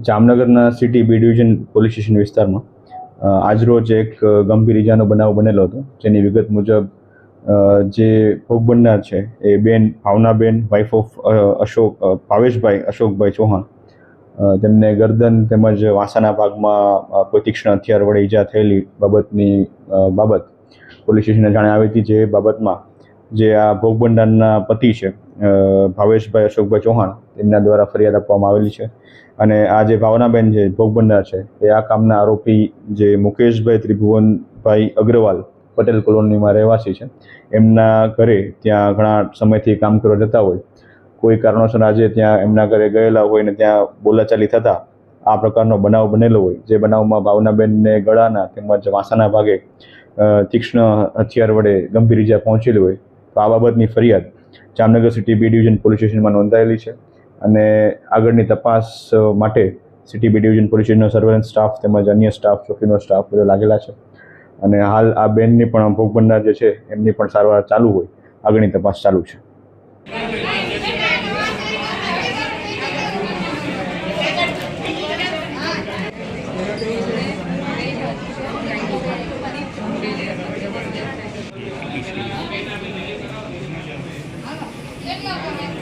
જામનગરના city B division police station વિસ્તારમાં આજરોજ એક ગંભીર ઇજાનો બનાવ બનેલો હતો, જેની વિગત મુજબ જે ભોગ બનનાર છે એ બેન ભાવનાબેન વાઇફ ઓફ ભાવેશભાઈ અશોકભાઈ ચૌહાણ, તેમને ગરદન તેમજ વાસાના ભાગમાં કોઈ તીક્ષ્ણ હથિયાર વડે ઈજા થયેલી બાબત પોલીસ સ્ટેશનને જાણ આવી હતી. જે બાબતમાં જે આ ભોગ બનનારના પતિ છે ભાવેશભાઈ અશોકભાઈ ચૌહાણ, તેમના દ્વારા ફરિયાદ આપવામાં આવેલી છે. અને આ જે ભાવનાબેન જે ભોગ બનનાર છે એ આ કામના આરોપી જે મુકેશભાઈ ત્રિભુવનભાઈ અગ્રવાલ પટેલ કોલોનીમાં રહેવાસી છે, એમના ઘરે ત્યાં ઘણા સમયથી કામ કરવા જતા હોય, કોઈ કારણોસર આજે ત્યાં એમના ઘરે ગયેલા હોય ને ત્યાં બોલાચાલી થતાં આ પ્રકારનો બનાવ બનેલો હોય. જે બનાવમાં ભાવનાબેનને ગળાના તેમજ વાસાના ભાગે તીક્ષ્ણ હથિયાર વડે ગંભીર ઈજા પહોંચેલી હોય. તો આ બાબતની ફરિયાદ Jamnagar city B division police સ્ટેશનમાં નોંધાયેલી છે અને આગળની તપાસ માટે સિટી બી ડિવિઝન પોલીસ સ્ટેશનનો સર્વેલન્સ સ્ટાફ તેમજ અન્ય સ્ટાફ, ચોકીનો સ્ટાફ બધો લાગેલા છે. અને હાલ આ બેનની પણ ભોગ બનનાર જે છે એમની પણ સારવાર ચાલુ હોય, આગળની તપાસ ચાલુ છે. કેટલા